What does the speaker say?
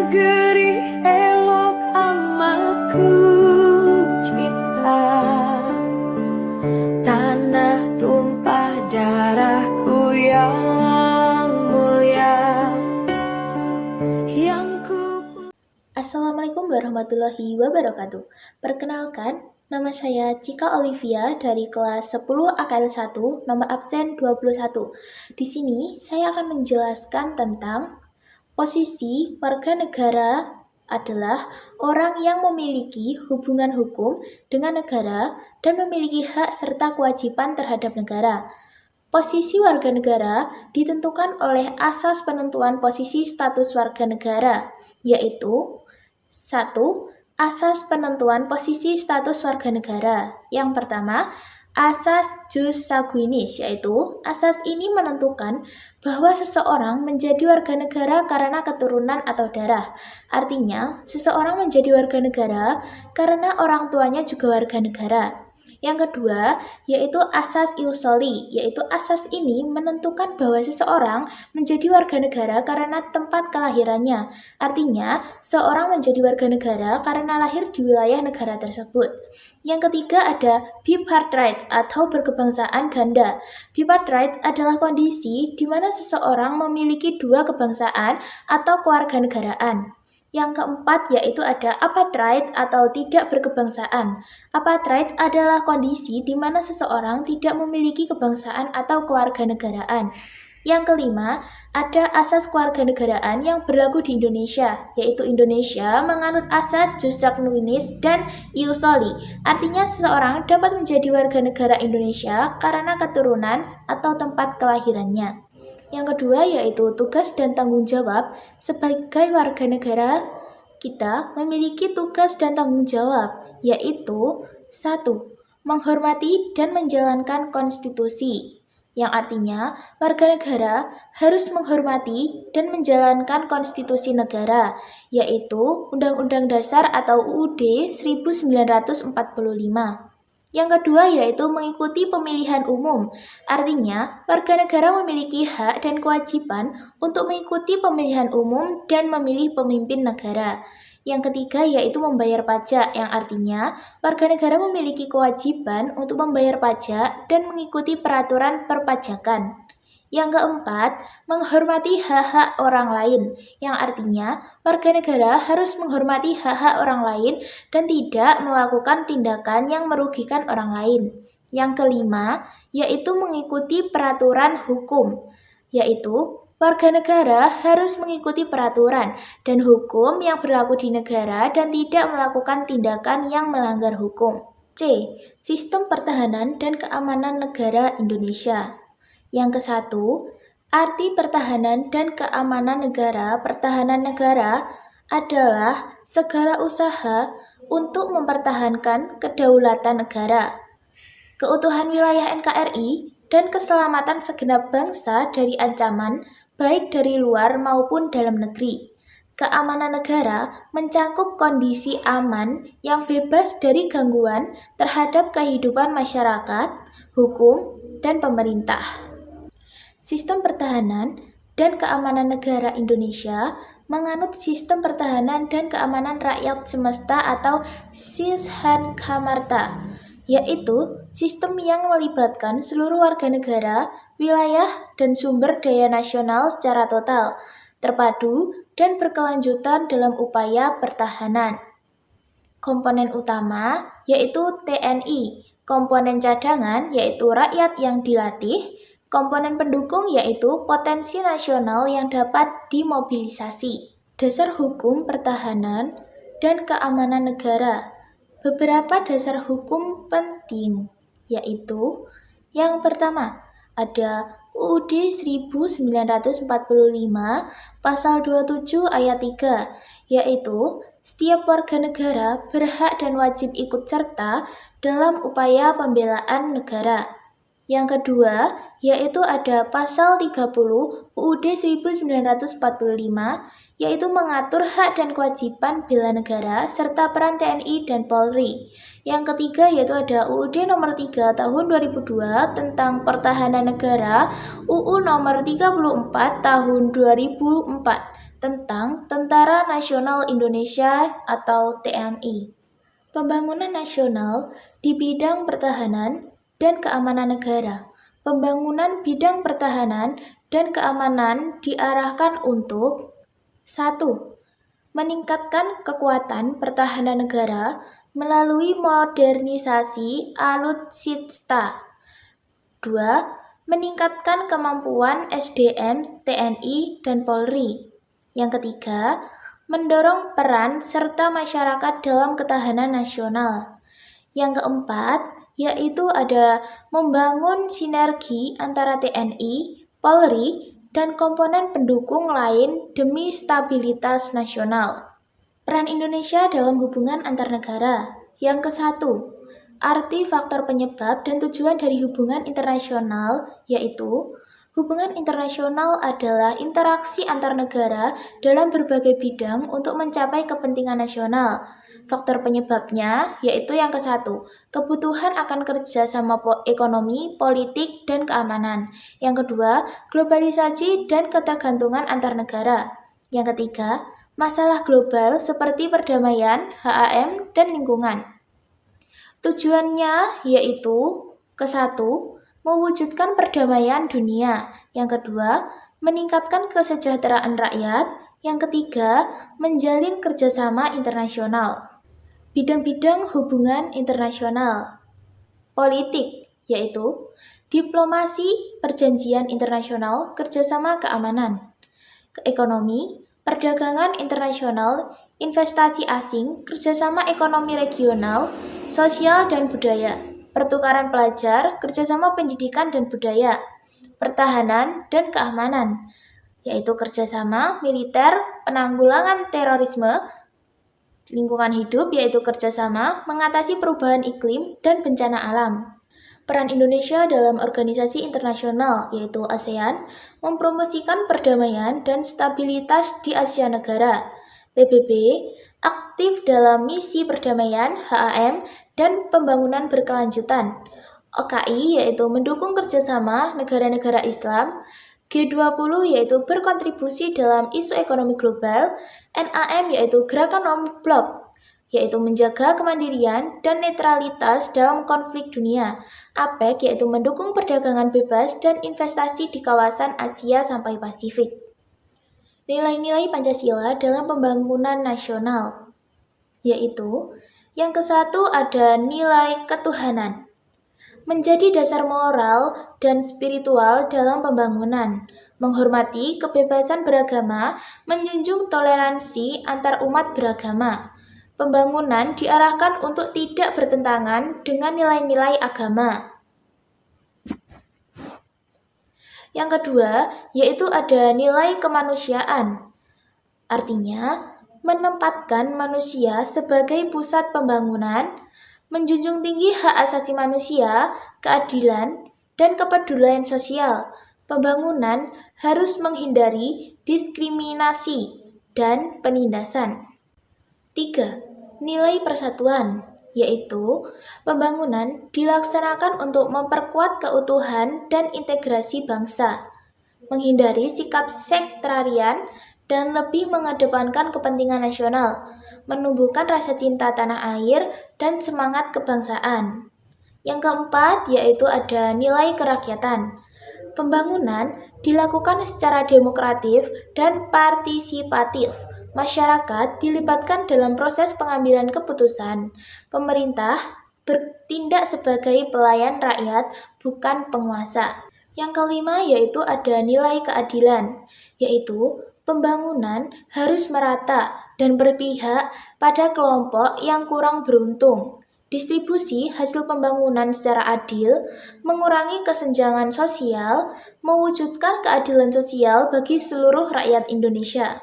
negeri elok amat ku cinta, tanah tumpah darahku yang mulia, yang ku... Assalamualaikum warahmatullahi wabarakatuh. Perkenalkan, nama saya Cika Olivia dari kelas 10 AKL 1, nomor absen 21. Di sini saya akan menjelaskan tentang posisi warga negara adalah orang yang memiliki hubungan hukum dengan negara dan memiliki hak serta kewajiban terhadap negara. Posisi warga negara ditentukan oleh asas penentuan posisi status warga negara, yaitu 1. Asas penentuan posisi status warga negara. Yang pertama, asas jus sanguinis, yaitu asas ini menentukan bahwa seseorang menjadi warga negara karena keturunan atau darah. Artinya, seseorang menjadi warga negara karena orang tuanya juga warga negara. Yang kedua, yaitu asas ius soli, yaitu asas ini menentukan bahwa seseorang menjadi warga negara karena tempat kelahirannya. Artinya, seorang menjadi warga negara karena lahir di wilayah negara tersebut. Yang ketiga ada bipartite atau berkebangsaan ganda. Bipartite adalah kondisi di mana seseorang memiliki dua kebangsaan atau kewarganegaraan. Yang keempat yaitu ada apartheid atau tidak berkebangsaan. Apartheid adalah kondisi di mana seseorang tidak memiliki kebangsaan atau kewarganegaraan. Yang kelima, ada asas kewarganegaraan yang berlaku di Indonesia, yaitu Indonesia menganut asas jus sanguinis dan ius soli. Artinya seseorang dapat menjadi warga negara Indonesia karena keturunan atau tempat kelahirannya. Yang kedua yaitu tugas dan tanggung jawab. Sebagai warga negara, kita memiliki tugas dan tanggung jawab, yaitu 1. Menghormati dan menjalankan konstitusi, yang artinya warga negara harus menghormati dan menjalankan konstitusi negara, yaitu Undang-Undang Dasar atau UUD 1945. Yang kedua yaitu mengikuti pemilihan umum. Artinya, warga negara memiliki hak dan kewajiban untuk mengikuti pemilihan umum dan memilih pemimpin negara. Yang ketiga yaitu membayar pajak, yang artinya warga negara memiliki kewajiban untuk membayar pajak dan mengikuti peraturan perpajakan. Yang keempat, menghormati hak-hak orang lain, yang artinya warga negara harus menghormati hak-hak orang lain dan tidak melakukan tindakan yang merugikan orang lain. Yang kelima, yaitu mengikuti peraturan hukum, yaitu warga negara harus mengikuti peraturan dan hukum yang berlaku di negara dan tidak melakukan tindakan yang melanggar hukum. C. Sistem pertahanan dan keamanan negara Indonesia. Yang ke-1, arti pertahanan dan keamanan negara. Pertahanan negara adalah segala usaha untuk mempertahankan kedaulatan negara, keutuhan wilayah NKRI, dan keselamatan segenap bangsa dari ancaman baik dari luar maupun dalam negeri. Keamanan negara mencakup kondisi aman yang bebas dari gangguan terhadap kehidupan masyarakat, hukum, dan pemerintah. Sistem pertahanan dan keamanan negara Indonesia menganut sistem pertahanan dan keamanan rakyat semesta atau Sishankamarta, yaitu sistem yang melibatkan seluruh warga negara, wilayah, dan sumber daya nasional secara total, terpadu, dan berkelanjutan dalam upaya pertahanan. Komponen utama yaitu TNI, komponen cadangan yaitu rakyat yang dilatih, komponen pendukung yaitu potensi nasional yang dapat dimobilisasi. Dasar hukum pertahanan dan keamanan negara. Beberapa dasar hukum penting yaitu yang pertama ada UUD 1945 pasal 27 ayat 3, yaitu setiap warga negara berhak dan wajib ikut serta dalam upaya pembelaan negara. Yang kedua, yaitu ada pasal 30 UUD 1945, yaitu mengatur hak dan kewajiban bela negara serta peran TNI dan Polri. Yang ketiga, yaitu ada UUD nomor 3 tahun 2002 tentang pertahanan negara, UU nomor 34 tahun 2004 tentang Tentara Nasional Indonesia atau TNI. Pembangunan nasional di bidang pertahanan dan keamanan negara. Pembangunan bidang pertahanan dan keamanan diarahkan untuk 1. Meningkatkan kekuatan pertahanan negara melalui modernisasi alutsista. 2. Meningkatkan kemampuan SDM TNI dan Polri. Yang ketiga, mendorong peran serta masyarakat dalam ketahanan nasional. Yang keempat, yaitu ada membangun sinergi antara TNI, Polri, dan komponen pendukung lain demi stabilitas nasional. Peran Indonesia dalam hubungan antar negara. Yang ke-1, arti faktor penyebab dan tujuan dari hubungan internasional, yaitu hubungan internasional adalah interaksi antar negara dalam berbagai bidang untuk mencapai kepentingan nasional. Faktor penyebabnya yaitu yang ke-1, kebutuhan akan kerjasama ekonomi, politik, dan keamanan. Yang kedua, globalisasi dan ketergantungan antar negara. Yang ketiga, masalah global seperti perdamaian, HAM, dan lingkungan. Tujuannya yaitu ke-1, mewujudkan perdamaian dunia. Yang kedua, meningkatkan kesejahteraan rakyat. Yang ketiga, menjalin kerjasama internasional. Bidang-bidang hubungan internasional. Politik, yaitu diplomasi, perjanjian internasional, kerjasama keamanan. Ekonomi, perdagangan internasional, investasi asing, kerjasama ekonomi regional, sosial dan budaya, pertukaran pelajar, kerjasama pendidikan dan budaya, pertahanan dan keamanan, yaitu kerjasama militer, penanggulangan terorisme, lingkungan hidup, yaitu kerjasama mengatasi perubahan iklim dan bencana alam. Peran Indonesia dalam organisasi internasional, yaitu ASEAN, mempromosikan perdamaian dan stabilitas di Asia Negara. PBB aktif dalam misi perdamaian, HAM, dan pembangunan berkelanjutan. OKI yaitu mendukung kerjasama negara-negara Islam. G20 yaitu berkontribusi dalam isu ekonomi global. NAM yaitu gerakan non-blok, yaitu menjaga kemandirian dan netralitas dalam konflik dunia. APEC yaitu mendukung perdagangan bebas dan investasi di kawasan Asia sampai Pasifik. Nilai-nilai Pancasila dalam pembangunan nasional, yaitu yang ke-1 ada nilai ketuhanan, menjadi dasar moral dan spiritual dalam pembangunan, menghormati kebebasan beragama, menjunjung toleransi antar umat beragama. Pembangunan diarahkan untuk tidak bertentangan dengan nilai-nilai agama. Yang kedua, yaitu ada nilai kemanusiaan. Artinya, menempatkan manusia sebagai pusat pembangunan, menjunjung tinggi hak asasi manusia, keadilan, dan kepedulian sosial. Pembangunan harus menghindari diskriminasi dan penindasan. 3. Nilai persatuan, yaitu pembangunan dilaksanakan untuk memperkuat keutuhan dan integrasi bangsa, menghindari sikap sektarian dan lebih mengedepankan kepentingan nasional, menumbuhkan rasa cinta tanah air dan semangat kebangsaan. Yang keempat yaitu ada nilai kerakyatan. Pembangunan dilakukan secara demokratif dan partisipatif. Masyarakat dilibatkan dalam proses pengambilan keputusan. Pemerintah bertindak sebagai pelayan rakyat, bukan penguasa. Yang kelima yaitu ada nilai keadilan, yaitu pembangunan harus merata dan berpihak pada kelompok yang kurang beruntung. Distribusi hasil pembangunan secara adil, mengurangi kesenjangan sosial, mewujudkan keadilan sosial bagi seluruh rakyat Indonesia.